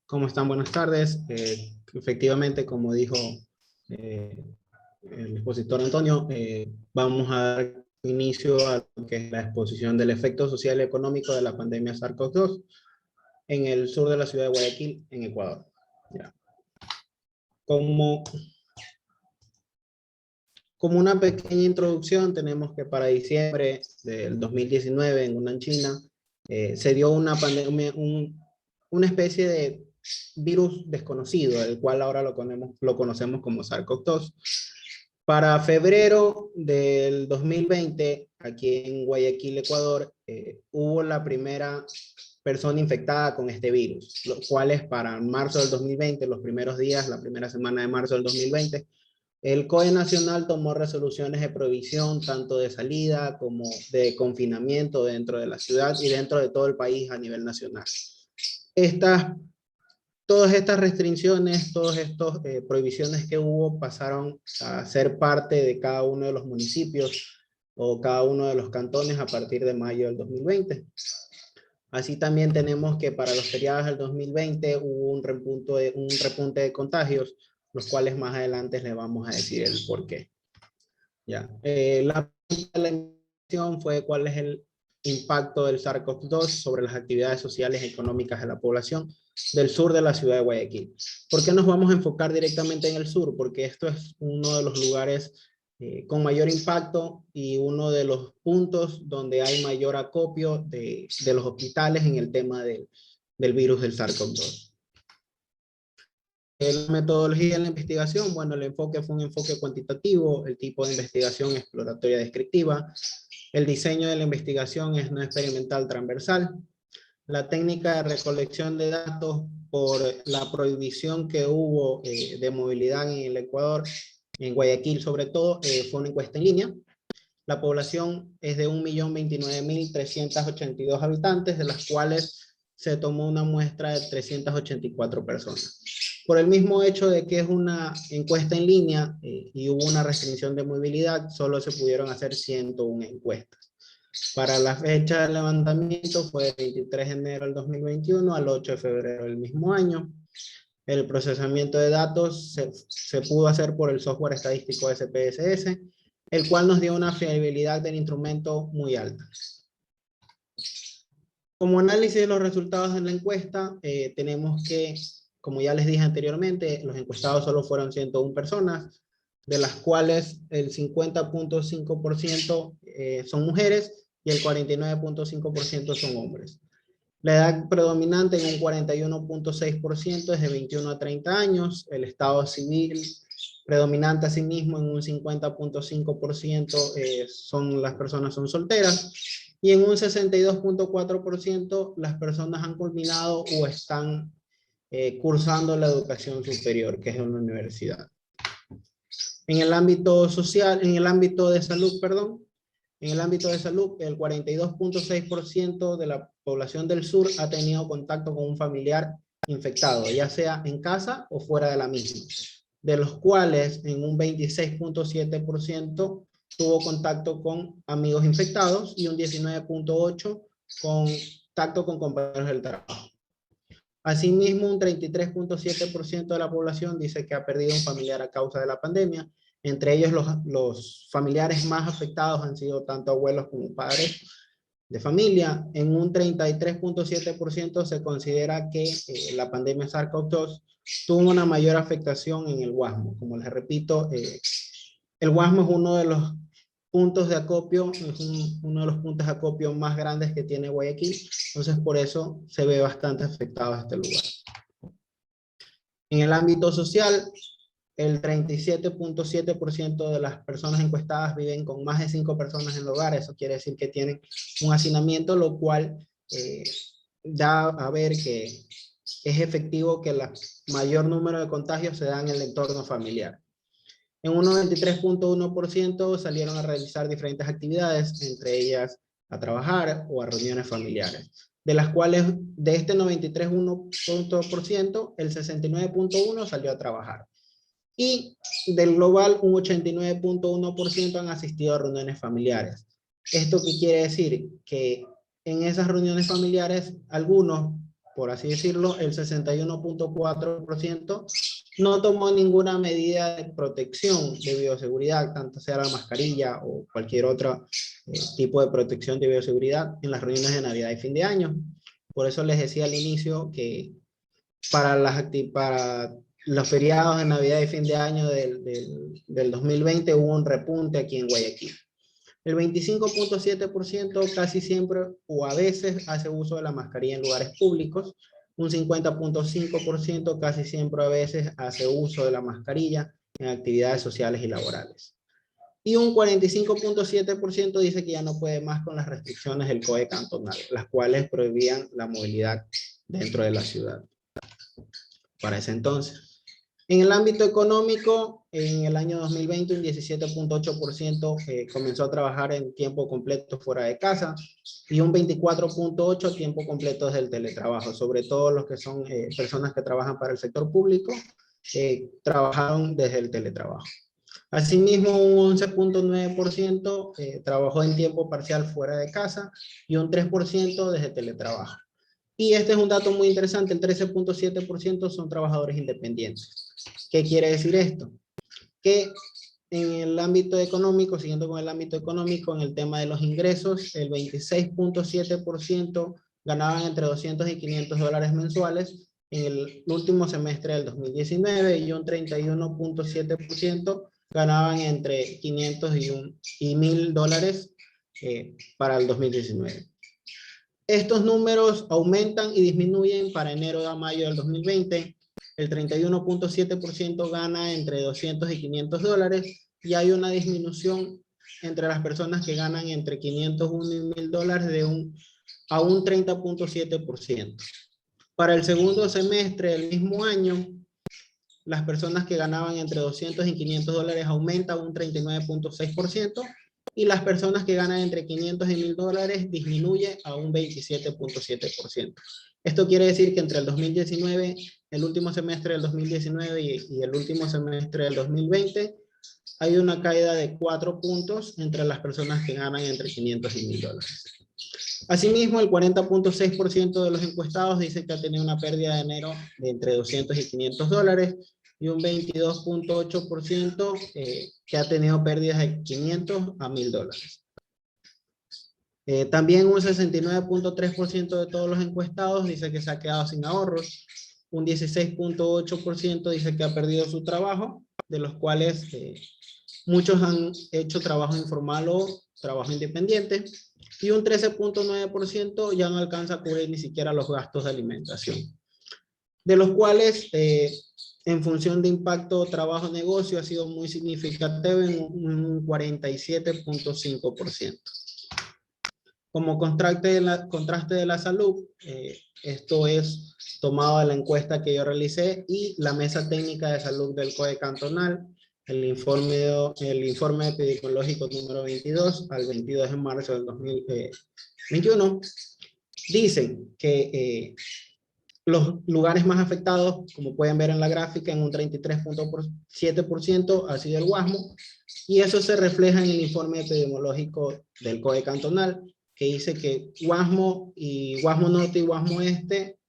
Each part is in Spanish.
¿Cómo están? Buenas tardes. Efectivamente, como dijo el expositor Antonio, vamos a dar inicio a lo que es la exposición del efecto social y económico de la pandemia SARS-CoV-2 en el sur de la ciudad de Guayaquil, en Ecuador. Ya. Como una pequeña introducción, tenemos que para diciembre del 2019 en Hunan, China, se dio una pandemia, una especie de virus desconocido, el cual ahora lo conocemos como SARS-CoV-2. Para febrero del 2020, aquí en Guayaquil, Ecuador, hubo la primera persona infectada con este virus, lo cual es para marzo del 2020, los primeros días, la primera semana de marzo del 2020, el COE Nacional tomó resoluciones de prohibición tanto de salida como de confinamiento dentro de la ciudad y dentro de todo el país a nivel nacional. Todas estas restricciones, todas estas prohibiciones que hubo pasaron a ser parte de cada uno de los municipios o cada uno de los cantones a partir de mayo del 2020. Así también tenemos que para los feriados del 2020 hubo un repunte de contagios, los cuales más adelante les vamos a decir el por qué. Ya. La emisión fue cuál es el impacto del SARS-CoV-2 sobre las actividades sociales y económicas de la población del sur de la ciudad de Guayaquil. ¿Por qué nos vamos a enfocar directamente en el sur? Porque esto es uno de los lugares con mayor impacto y uno de los puntos donde hay mayor acopio de los hospitales en el tema del virus del SARS-CoV-2. La metodología de la investigación, bueno, el enfoque fue un enfoque cuantitativo, el tipo de investigación exploratoria descriptiva, el diseño de la investigación es no experimental transversal, la técnica de recolección de datos por la prohibición que hubo de movilidad en el Ecuador, en Guayaquil sobre todo, fue una encuesta en línea. La población es de 1.029.382 habitantes, de las cuales se tomó una muestra de 384 personas. Por el mismo hecho de que es una encuesta en línea y hubo una restricción de movilidad, solo se pudieron hacer 101 encuestas. Para la fecha de levantamiento fue del 23 de enero del 2021 al 8 de febrero del mismo año. El procesamiento de datos se pudo hacer por el software estadístico SPSS, el cual nos dio una fiabilidad del instrumento muy alta. Como análisis de los resultados de la encuesta, tenemos que, como ya les dije anteriormente, los encuestados solo fueron 101 personas, de las cuales el 50.5% son mujeres y el 49.5% son hombres. La edad predominante en un 41.6% es de 21 a 30 años, el estado civil predominante asimismo en un 50.5% las personas son solteras y en un 62.4% las personas han culminado o están cursando la educación superior, que es una universidad. En el ámbito social, en el ámbito de salud, perdón, en el ámbito de salud, el 42.6% de la población del sur ha tenido contacto con un familiar infectado, ya sea en casa o fuera de la misma, de los cuales en un 26.7% tuvo contacto con amigos infectados y un 19.8% contacto con compañeros del trabajo. Asimismo, un 33.7% de la población dice que ha perdido un familiar a causa de la pandemia. Entre ellos, los familiares más afectados han sido tanto abuelos como padres de familia. En un 33.7% se considera que la pandemia SARS-CoV-2 tuvo una mayor afectación en el Guasmo. Como les repito, el Guasmo es uno de los puntos de acopio, es uno de los puntos de acopio más grandes que tiene Guayaquil, entonces por eso se ve bastante afectado este lugar. En el ámbito social, el 37.7% de las personas encuestadas viven con más de 5 personas en el hogar, eso quiere decir que tienen un hacinamiento, lo cual da a ver que es efectivo que el mayor número de contagios se da en el entorno familiar. En un 93.1% salieron a realizar diferentes actividades, entre ellas a trabajar o a reuniones familiares, de las cuales de este 93.1%, el 69.1% salió a trabajar. Y del global, un 89.1% han asistido a reuniones familiares. ¿Esto qué quiere decir? Que en esas reuniones familiares, algunos por así decirlo, el 61.4% no tomó ninguna medida de protección de bioseguridad, tanto sea la mascarilla o cualquier otro tipo de protección de bioseguridad en las reuniones de Navidad y fin de año. Por eso les decía al inicio que para los feriados de Navidad y fin de año del 2020 hubo un repunte aquí en Guayaquil. El 25.7% casi siempre o a veces hace uso de la mascarilla en lugares públicos. Un 50.5% casi siempre a veces hace uso de la mascarilla en actividades sociales y laborales. Y un 45.7% dice que ya no puede más con las restricciones del COE cantonal, las cuales prohibían la movilidad dentro de la ciudad para ese entonces. En el ámbito económico, en el año 2020, un 17.8% comenzó a trabajar en tiempo completo fuera de casa y un 24.8% tiempo completo desde el teletrabajo. Sobre todo los que son personas que trabajan para el sector público, trabajaron desde el teletrabajo. Asimismo, un 11.9% trabajó en tiempo parcial fuera de casa y un 3% desde teletrabajo. Y este es un dato muy interesante, el 13.7% son trabajadores independientes. ¿Qué quiere decir esto? Que en el ámbito económico, siguiendo con el ámbito económico, en el tema de los ingresos, el 26.7% ganaban entre 200 y 500 dólares mensuales en el último semestre del 2019 y un 31.7% ganaban entre 500 y 1,000 dólares para el 2019. Estos números aumentan y disminuyen para enero a mayo del 2020. El 31.7% gana entre 200 y 500 dólares y hay una disminución entre las personas que ganan entre 501 y 1,000 dólares a un 30.7%. Para el segundo semestre del mismo año, las personas que ganaban entre 200 y 500 dólares aumentan un 39.6%. Y las personas que ganan entre 500 y 1,000 dólares disminuye a un 27.7%. Esto quiere decir que entre el 2019, el último semestre del 2019 y el último semestre del 2020, hay una caída de 4 puntos entre las personas que ganan entre 500 y 1,000 dólares. Asimismo, el 40.6% de los encuestados dice que ha tenido una pérdida de enero de entre 200 y 500 dólares y un 22.8% que ha tenido pérdidas de 500 a 1,000 dólares. También un 69.3% de todos los encuestados dice que se ha quedado sin ahorros, un 16.8% dice que ha perdido su trabajo, de los cuales muchos han hecho trabajo informal o trabajo independiente, y un 13.9% ya no alcanza a cubrir ni siquiera los gastos de alimentación, de los cuales en función de impacto trabajo-negocio ha sido muy significativo en un 47.5%. Como contraste de la salud, esto es tomado de la encuesta que yo realicé y la mesa técnica de salud del COE cantonal, el informe epidemiológico número 22 al 22 de marzo del 2021, dicen que los lugares más afectados, como pueden ver en la gráfica, en un 33.7% ha sido el Guasmo, y eso se refleja en el informe epidemiológico del COE cantonal, que dice que Guasmo Norte y Guasmo Este,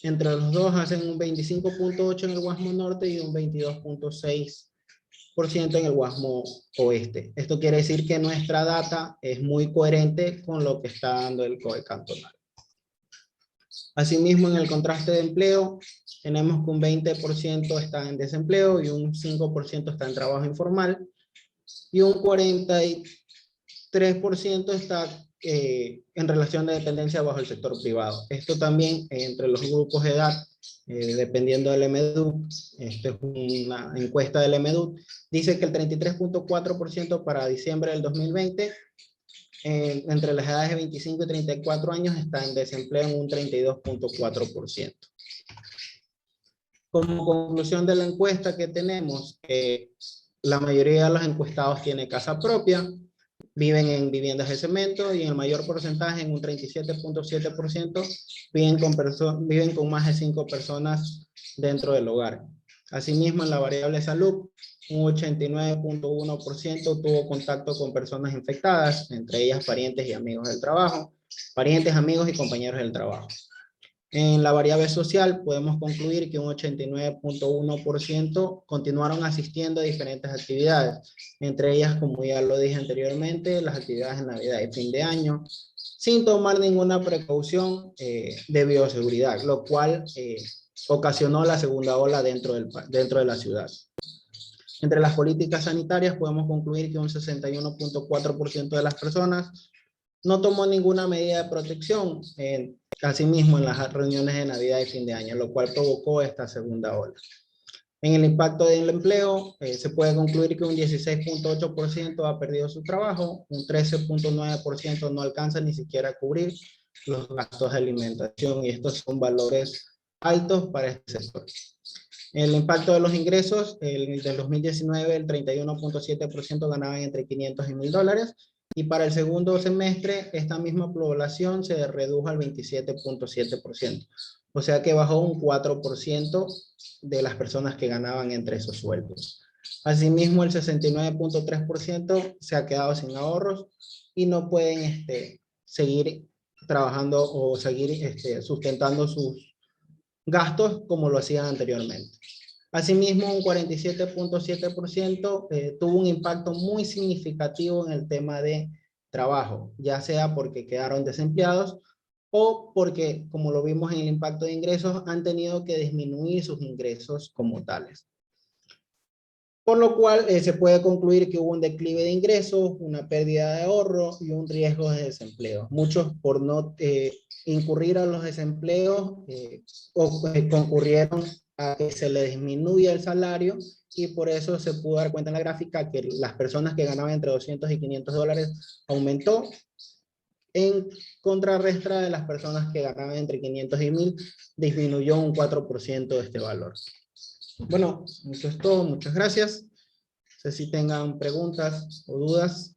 entre los dos hacen un 25.8% en el Guasmo Norte y un 22.6% en el Guasmo Oeste. Esto quiere decir que nuestra data es muy coherente con lo que está dando el COE cantonal. Asimismo, en el contraste de empleo, tenemos que un 20% está en desempleo y un 5% está en trabajo informal y un 43% está en relación de dependencia bajo el sector privado. Esto también entre los grupos de edad, dependiendo del EMEDUC, esta es una encuesta del EMEDUC, dice que el 33.4% para diciembre del 2020 entre las edades de 25 y 34 años está en desempleo en un 32.4%. Como conclusión de la encuesta que tenemos, la mayoría de los encuestados tiene casa propia, viven en viviendas de cemento y en el mayor porcentaje, en un 37.7%, viven con más de 5 personas dentro del hogar. Asimismo, en la variable salud, un 89.1% tuvo contacto con personas infectadas, entre ellas parientes y amigos del trabajo, parientes, amigos y compañeros del trabajo. En la variable social podemos concluir que un 89.1% continuaron asistiendo a diferentes actividades, entre ellas, como ya lo dije anteriormente, las actividades de Navidad y fin de año, sin tomar ninguna precaución de bioseguridad, lo cual ocasionó la segunda ola dentro de la ciudad. Entre las políticas sanitarias podemos concluir que un 61.4% de las personas no tomó ninguna medida de protección, asimismo en las reuniones de Navidad y fin de año, lo cual provocó esta segunda ola. En el impacto del empleo, se puede concluir que un 16.8% ha perdido su trabajo, un 13.9% no alcanza ni siquiera a cubrir los gastos de alimentación, y estos son valores altos para este sector. El impacto de los ingresos, del 2019 el 31.7% ganaban entre 500 y $1,000, y para el segundo semestre esta misma población se redujo al 27.7%, o sea que bajó un 4% de las personas que ganaban entre esos sueldos. Asimismo, el 69.3% se ha quedado sin ahorros y no pueden seguir trabajando o seguir sustentando sus gastos como lo hacían anteriormente. Asimismo, un 47.7% tuvo un impacto muy significativo en el tema de trabajo, ya sea porque quedaron desempleados o porque, como lo vimos en el impacto de ingresos, han tenido que disminuir sus ingresos como tales. Por lo cual se puede concluir que hubo un declive de ingresos, una pérdida de ahorro y un riesgo de desempleo. Muchos, por no incurrir a los desempleos, concurrieron a que se le disminuya el salario, y por eso se pudo dar cuenta en la gráfica que las personas que ganaban entre 200 y $500 aumentó, en contrarrestra de las personas que ganaban entre 500 y 1,000, disminuyó un 4% este valor. Bueno, eso es todo. Muchas gracias. No sé si tengan preguntas o dudas.